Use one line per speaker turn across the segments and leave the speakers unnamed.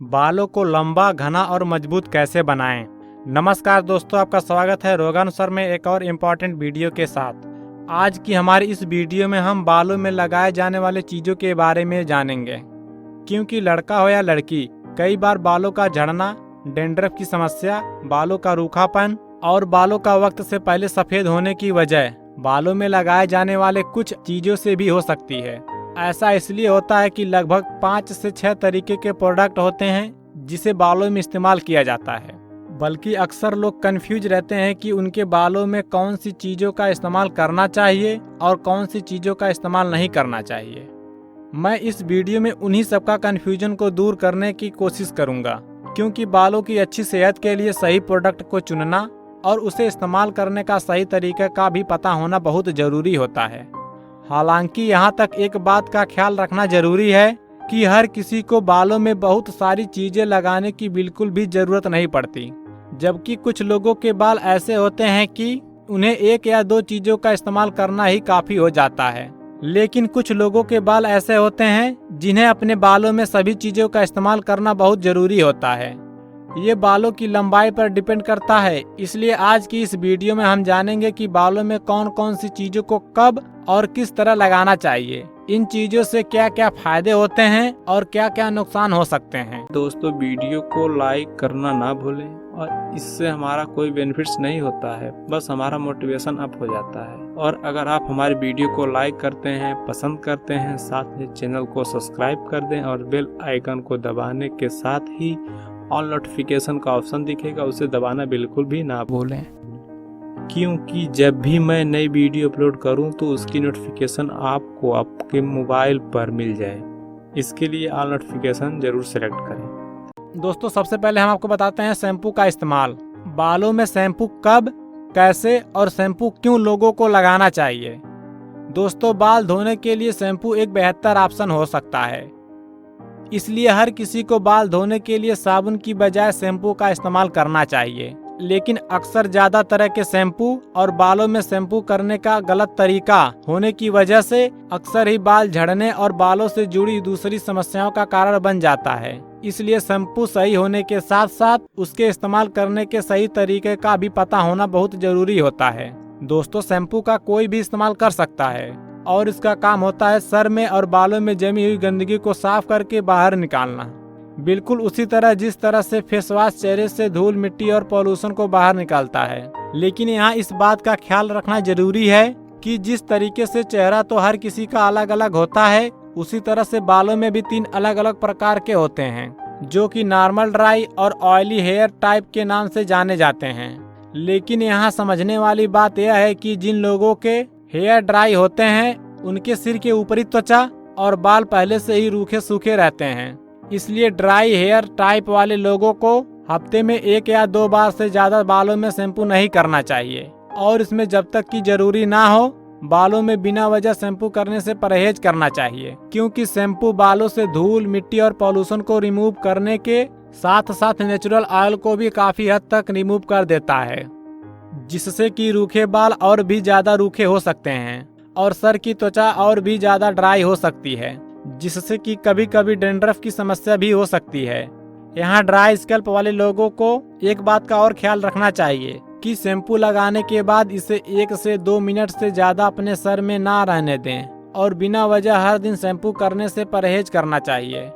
बालों को लंबा, घना और मजबूत कैसे बनाएं। नमस्कार दोस्तों, आपका स्वागत है रोगान सर में एक और इम्पॉर्टेंट वीडियो के साथ। आज की हमारी इस वीडियो में हम बालों में लगाए जाने वाले चीज़ों के बारे में जानेंगे, क्योंकि लड़का हो या लड़की, कई बार बालों का झड़ना, डेंड्रफ की समस्या, बालों का रूखापन और बालों का वक्त से पहले सफ़ेद होने की वजह बालों में लगाए जाने वाले कुछ चीज़ों से भी हो सकती है। ऐसा इसलिए होता है कि लगभग 5 से 6 तरीके के प्रोडक्ट होते हैं जिसे बालों में इस्तेमाल किया जाता है। बल्कि अक्सर लोग कंफ्यूज रहते हैं कि उनके बालों में कौन सी चीज़ों का इस्तेमाल करना चाहिए और कौन सी चीज़ों का इस्तेमाल नहीं करना चाहिए। मैं इस वीडियो में उन्हीं सबका कंफ्यूजन को दूर करने की कोशिश करूंगा, क्योंकि बालों की अच्छी सेहत के लिए सही प्रोडक्ट को चुनना और उसे इस्तेमाल करने का सही तरीका का भी पता होना बहुत ज़रूरी होता है। हालांकि यहाँ तक एक बात का ख्याल रखना जरूरी है कि हर किसी को बालों में बहुत सारी चीजें लगाने की बिल्कुल भी जरूरत नहीं पड़ती, जबकि कुछ लोगों के बाल ऐसे होते हैं कि उन्हें 1 या 2 चीजों का इस्तेमाल करना ही काफी हो जाता है। लेकिन कुछ लोगों के बाल ऐसे होते हैं जिन्हें अपने बालों में सभी चीजों का इस्तेमाल करना बहुत जरूरी होता है। ये बालों की लंबाई पर डिपेंड करता है, इसलिए आज की इस वीडियो में हम जानेंगे कि बालों में कौन कौन सी चीजों को कब और किस तरह लगाना चाहिए, इन चीजों से क्या क्या फायदे होते हैं और क्या क्या नुकसान हो सकते हैं।
दोस्तों, वीडियो को लाइक करना ना भूलें, और इससे हमारा कोई बेनिफिट्स नहीं होता है, बस हमारा मोटिवेशन अप हो जाता है। और अगर आप हमारी वीडियो को लाइक करते हैं, पसंद करते हैं, साथ में चैनल को सब्सक्राइब कर दें और बेल आइकन को दबाने के साथ ही ऑल नोटिफिकेशन का ऑप्शन दिखेगा, उसे दबाना बिल्कुल भी ना भूलें, क्योंकि जब भी मैं नई वीडियो अपलोड करूं तो उसकी नोटिफिकेशन आपको आपके मोबाइल पर मिल जाए। इसके लिए ऑल नोटिफिकेशन जरूर सेलेक्ट करें।
दोस्तों, सबसे पहले हम आपको बताते हैं शैम्पू का इस्तेमाल। बालों में शैम्पू कब, कैसे और शैम्पू क्यों लोगों को लगाना चाहिए। दोस्तों, बाल धोने के लिए शैम्पू एक बेहतर ऑप्शन हो सकता है, इसलिए हर किसी को बाल धोने के लिए साबुन की बजाय शैम्पू का इस्तेमाल करना चाहिए। लेकिन अक्सर ज्यादा तरह के शैम्पू और बालों में शैम्पू करने का गलत तरीका होने की वजह से अक्सर ही बाल झड़ने और बालों से जुड़ी दूसरी समस्याओं का कारण बन जाता है। इसलिए शैम्पू सही होने के साथ साथ उसके इस्तेमाल करने के सही तरीके का भी पता होना बहुत जरूरी होता है। दोस्तों, शैम्पू का कोई भी इस्तेमाल कर सकता है और इसका काम होता है सर में और बालों में जमी हुई गंदगी को साफ करके बाहर निकालना, बिल्कुल उसी तरह जिस तरह से फेस वॉश चेहरे से धूल, मिट्टी और पॉल्यूशन को बाहर निकालता है। लेकिन यहाँ इस बात का ख्याल रखना जरूरी है कि जिस तरीके से चेहरा तो हर किसी का अलग अलग होता है, उसी तरह से बालों में भी 3 अलग अलग प्रकार के होते हैं, जो कि नॉर्मल, ड्राई और ऑयली हेयर टाइप के नाम से जाने जाते हैं। लेकिन यहाँ समझने वाली बात यह है कि जिन लोगों के हेयर ड्राई होते हैं उनके सिर के ऊपरी त्वचा और बाल पहले से ही रूखे सूखे रहते हैं, इसलिए ड्राई हेयर टाइप वाले लोगों को हफ्ते में 1 या 2 बार से ज्यादा बालों में शैम्पू नहीं करना चाहिए। और इसमें जब तक कि जरूरी ना हो बालों में बिना वजह शैम्पू करने से परहेज करना चाहिए, क्योंकि शैम्पू बालों से धूल, मिट्टी और पॉल्यूशन को रिमूव करने के साथ साथ नेचुरल ऑयल को भी काफी हद तक रिमूव कर देता है, जिससे कि रूखे बाल और भी ज्यादा रूखे हो सकते हैं और सर की त्वचा और भी ज्यादा ड्राई हो सकती है, जिससे कि कभी कभी डेंड्रफ की समस्या भी हो सकती है। यहाँ ड्राई स्कैल्प वाले लोगों को एक बात का और ख्याल रखना चाहिए कि शैम्पू लगाने के बाद इसे 1 से 2 मिनट से ज्यादा अपने सर में ना रहने दें और बिना वजह हर दिन शैम्पू करने से परहेज करना चाहिए।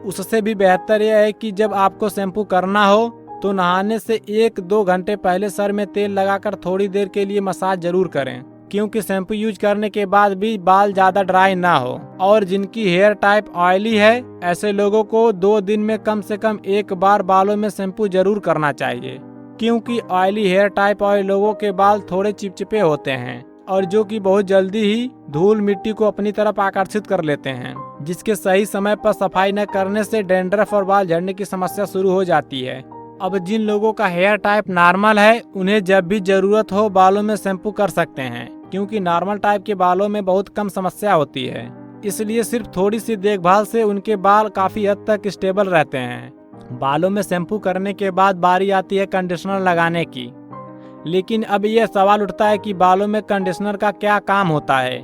उससे भी बेहतर यह है कि जब आपको शैम्पू करना हो तो नहाने से 1-2 घंटे पहले सर में तेल लगाकर थोड़ी देर के लिए मसाज जरूर करें, क्योंकि शैम्पू यूज करने के बाद भी बाल ज्यादा ड्राई ना हो। और जिनकी हेयर टाइप ऑयली है, ऐसे लोगों को 2 दिन में कम से कम 1 बार बालों में शैम्पू जरूर करना चाहिए, क्योंकि ऑयली हेयर टाइप वाले लोगों के बाल थोड़े चिपचिपे होते हैं और जो कि बहुत जल्दी ही धूल, मिट्टी को अपनी तरफ आकर्षित कर लेते हैं, जिसके सही समय पर सफाई न करने से डेंड्रफ और बाल झड़ने की समस्या शुरू हो जाती है। अब जिन लोगों का हेयर टाइप नॉर्मल है उन्हें जब भी जरूरत हो बालों में शैम्पू कर सकते हैं, क्योंकि नॉर्मल टाइप के बालों में बहुत कम समस्या होती है, इसलिए सिर्फ थोड़ी सी देखभाल से उनके बाल काफी हद तक स्टेबल रहते हैं। बालों में शैम्पू करने के बाद बारी आती है कंडीशनर लगाने की। लेकिन अब यह सवाल उठता है कि बालों में कंडीशनर का क्या काम होता है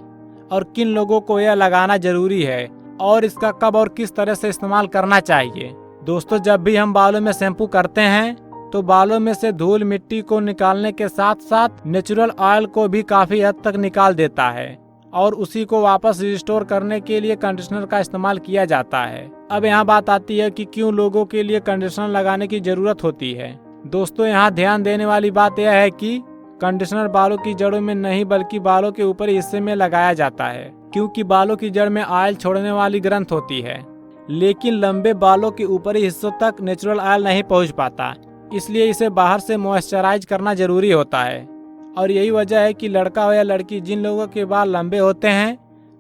और किन लोगों को यह लगाना जरूरी है और इसका कब और किस तरह से इस्तेमाल करना चाहिए। दोस्तों जब भी हम बालों में शैम्पू करते हैं तो बालों में से धूल मिट्टी को निकालने के साथ साथ नेचुरल ऑयल को भी काफी हद तक निकाल देता है और उसी को वापस रिस्टोर करने के लिए कंडीशनर का इस्तेमाल किया जाता है। अब यहाँ बात आती है कि क्यों लोगों के लिए कंडीशनर लगाने की जरूरत होती है। दोस्तों यहाँ ध्यान देने वाली बात यह है कि कंडीशनर बालों की जड़ों में नहीं बल्कि बालों के ऊपरी हिस्से में लगाया जाता है, क्योंकि बालों की जड़ में ऑयल छोड़ने वाली ग्रंथ होती है, लेकिन लंबे बालों के ऊपरी हिस्सों तक नेचुरल ऑयल नहीं पहुंच पाता, इसलिए इसे बाहर से मॉइस्चराइज करना जरूरी होता है। और यही वजह है कि लड़का हो या लड़की, जिन लोगों के बाल लंबे होते हैं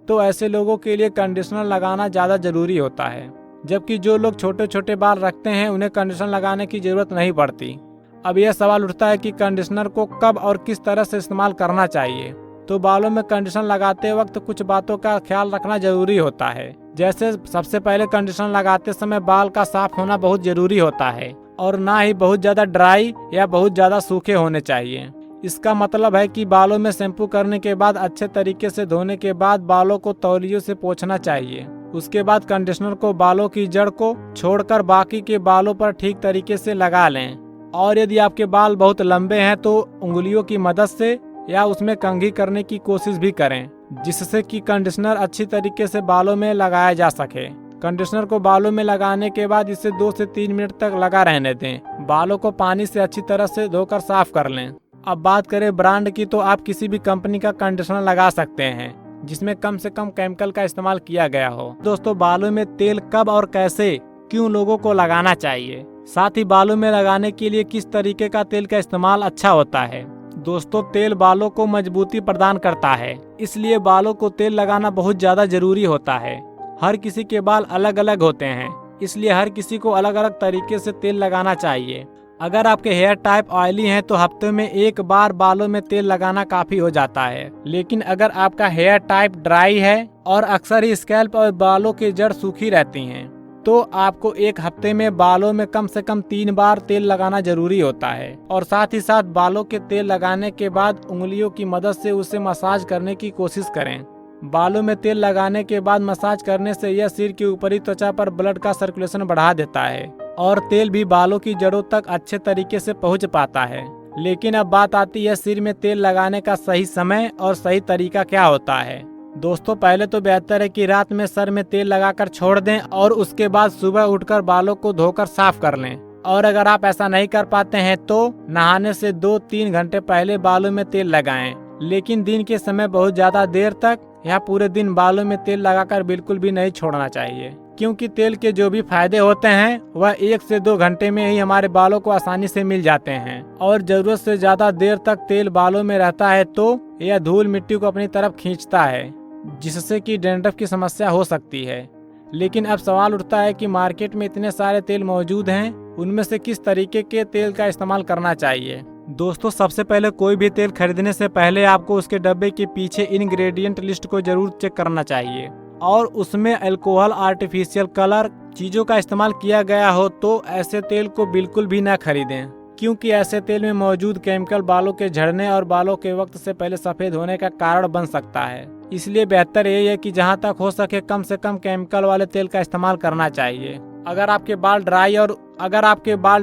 तो ऐसे लोगों के लिए कंडीशनर लगाना ज़्यादा जरूरी होता है, जबकि जो लोग छोटे छोटे बाल रखते हैं उन्हें कंडीशनर लगाने की जरूरत नहीं पड़ती। अब यह सवाल उठता है कि कंडीशनर को कब और किस तरह से इस्तेमाल करना चाहिए। तो बालों में कंडीशनर लगाते वक्त कुछ बातों का ख्याल रखना जरूरी होता है। जैसे सबसे पहले कंडीशनर लगाते समय बाल का साफ होना बहुत जरूरी होता है और ना ही बहुत ज्यादा ड्राई या बहुत ज्यादा सूखे होने चाहिए। इसका मतलब है कि बालों में शैम्पू करने के बाद अच्छे तरीके से धोने के बाद बालों को तौलियों से पोंछना चाहिए। उसके बाद कंडीशनर को बालों की जड़ को छोड़कर बाकी के बालों पर ठीक तरीके से लगा लें। और यदि आपके बाल बहुत लंबे हैं तो उंगलियों की मदद से या उसमें कंघी करने की कोशिश भी करें, जिससे कि कंडीशनर अच्छी तरीके से बालों में लगाया जा सके। कंडीशनर को बालों में लगाने के बाद इसे 2 से 3 मिनट तक लगा रहने दें। बालों को पानी से अच्छी तरह से धोकर साफ कर लें। अब बात करें ब्रांड की, तो आप किसी भी कंपनी का कंडीशनर लगा सकते हैं जिसमें कम से कम केमिकल का इस्तेमाल किया गया हो। दोस्तों बालों में तेल कब और कैसे क्यों लोगों को लगाना चाहिए, साथ ही बालों में लगाने के लिए किस तरीके का तेल का इस्तेमाल अच्छा होता है। दोस्तों तेल बालों को मजबूती प्रदान करता है, इसलिए बालों को तेल लगाना बहुत ज्यादा जरूरी होता है। हर किसी के बाल अलग अलग होते हैं, इसलिए हर किसी को अलग अलग तरीके से तेल लगाना चाहिए। अगर आपके हेयर टाइप ऑयली हैं तो हफ्ते में एक बार बालों में तेल लगाना काफी हो जाता है। लेकिन अगर आपका हेयर टाइप ड्राई है और अक्सर ही स्कैल्प और बालों की जड़ सूखी रहती हैं, तो आपको एक हफ्ते में बालों में कम से कम 3 बार तेल लगाना जरूरी होता है। और साथ ही साथ बालों के तेल लगाने के बाद उंगलियों की मदद से उसे मसाज करने की कोशिश करें। बालों में तेल लगाने के बाद मसाज करने से यह सिर की ऊपरी त्वचा पर ब्लड का सर्कुलेशन बढ़ा देता है और तेल भी बालों की जड़ों तक अच्छे तरीके से पहुंच पाता है। लेकिन अब बात आती है सिर में तेल लगाने का सही समय और सही तरीका क्या होता है। दोस्तों पहले तो बेहतर है कि रात में सर में तेल लगाकर छोड़ दें और उसके बाद सुबह उठकर बालों को धोकर साफ कर लें। और अगर आप ऐसा नहीं कर पाते हैं तो नहाने से 2-3 घंटे पहले बालों में तेल लगाएं। लेकिन दिन के समय बहुत ज्यादा देर तक या पूरे दिन बालों में तेल लगाकर बिल्कुल भी नहीं छोड़ना चाहिए, क्योंकि तेल के जो भी फायदे होते हैं वह 1 से 2 घंटे में ही हमारे बालों को आसानी से मिल जाते हैं। और जरूरत से ज्यादा देर तक तेल बालों में रहता है तो यह धूल मिट्टी को अपनी तरफ खींचता है, जिससे कि डैंड्रफ की समस्या हो सकती है। लेकिन अब सवाल उठता है कि मार्केट में इतने सारे तेल मौजूद हैं, उनमें से किस तरीके के तेल का इस्तेमाल करना चाहिए। दोस्तों सबसे पहले कोई भी तेल खरीदने से पहले आपको उसके डब्बे के पीछे इंग्रेडिएंट लिस्ट को जरूर चेक करना चाहिए और उसमें अल्कोहल, आर्टिफिशियल कलर चीजों का इस्तेमाल किया गया हो तो ऐसे तेल को बिल्कुल भी ना खरीदें, क्योंकि ऐसे तेल में मौजूद केमिकल बालों के झड़ने और बालों के वक्त से पहले सफेद होने का कारण बन सकता है। इसलिए बेहतर यही है कि जहां तक हो सके कम से कम केमिकल वाले तेल का इस्तेमाल करना चाहिए। अगर आपके बाल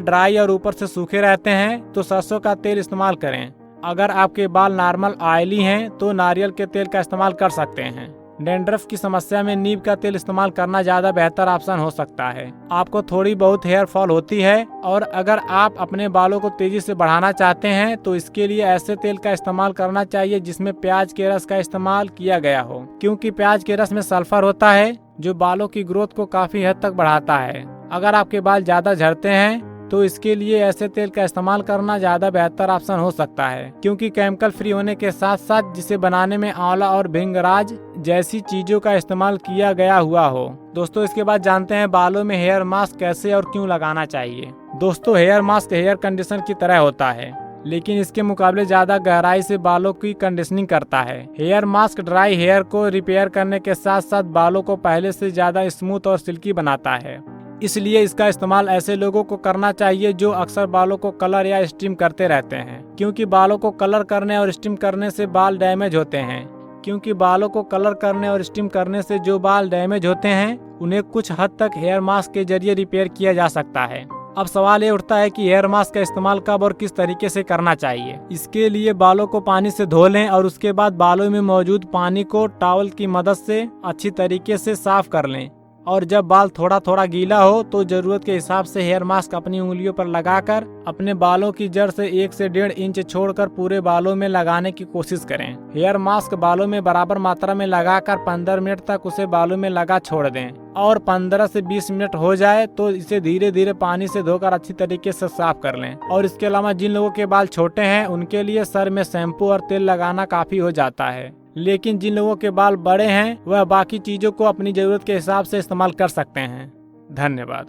ड्राई और ऊपर से सूखे रहते हैं तो सरसों का तेल इस्तेमाल करें। अगर आपके बाल नॉर्मल ऑयली हैं तो नारियल के तेल का इस्तेमाल कर सकते हैं। डैंड्रफ की समस्या में नीम का तेल इस्तेमाल करना ज्यादा बेहतर ऑप्शन हो सकता है। आपको थोड़ी बहुत हेयर फॉल होती है और अगर आप अपने बालों को तेजी से बढ़ाना चाहते हैं तो इसके लिए ऐसे तेल का इस्तेमाल करना चाहिए जिसमें प्याज के रस का इस्तेमाल किया गया हो, क्योंकि प्याज के रस में सल्फर होता है जो बालों की ग्रोथ को काफी हद तक बढ़ाता है। अगर आपके बाल ज्यादा झड़ते हैं तो इसके लिए ऐसे तेल का इस्तेमाल करना ज्यादा बेहतर ऑप्शन हो सकता है, क्योंकि केमिकल फ्री होने के साथ साथ जिसे बनाने में आंवला और भृंगराज जैसी चीजों का इस्तेमाल किया गया हुआ हो। दोस्तों इसके बाद जानते हैं बालों में हेयर मास्क कैसे और क्यों लगाना चाहिए। दोस्तों हेयर मास्क हेयर कंडीशनर की तरह होता है, लेकिन इसके मुकाबले ज्यादा गहराई से बालों की कंडीशनिंग करता है। हेयर मास्क ड्राई हेयर को रिपेयर करने के साथ साथ बालों को पहले से ज्यादा स्मूथ और सिल्की बनाता है। इसलिए इसका इस्तेमाल ऐसे लोगों को करना चाहिए जो अक्सर बालों को कलर या स्टीम करते रहते हैं, क्योंकि बालों को कलर करने और स्टीम करने से बाल डैमेज होते हैं। क्योंकि बालों को कलर करने और स्टीम करने से जो बाल डैमेज होते हैं उन्हें कुछ हद तक हेयर मास्क के जरिए रिपेयर किया जा सकता है। अब सवाल ये उठता है कि हेयर मास्क का इस्तेमाल कब और किस तरीके से करना चाहिए। इसके लिए बालों को पानी से धो लें और उसके बाद बालों में मौजूद पानी को टॉवल की मदद से अच्छी तरीके से साफ कर लें और जब बाल थोड़ा थोड़ा गीला हो तो जरूरत के हिसाब से हेयर मास्क अपनी उंगलियों पर लगाकर अपने बालों की जड़ से 1 से 1.5 इंच छोड़कर पूरे बालों में लगाने की कोशिश करें। हेयर मास्क बालों में बराबर मात्रा में लगाकर 15 मिनट तक उसे बालों में लगा छोड़ दें और 15 से 20 मिनट हो जाए तो इसे धीरे धीरे पानी से धोकर अच्छी तरीके से साफ कर लें। और इसके अलावा जिन लोगों के बाल छोटे हैं उनके लिए सर में शैम्पू और तेल लगाना काफी हो जाता है, लेकिन जिन लोगों के बाल बड़े हैं वह बाकी चीजों को अपनी जरूरत के हिसाब से इस्तेमाल कर सकते हैं। धन्यवाद।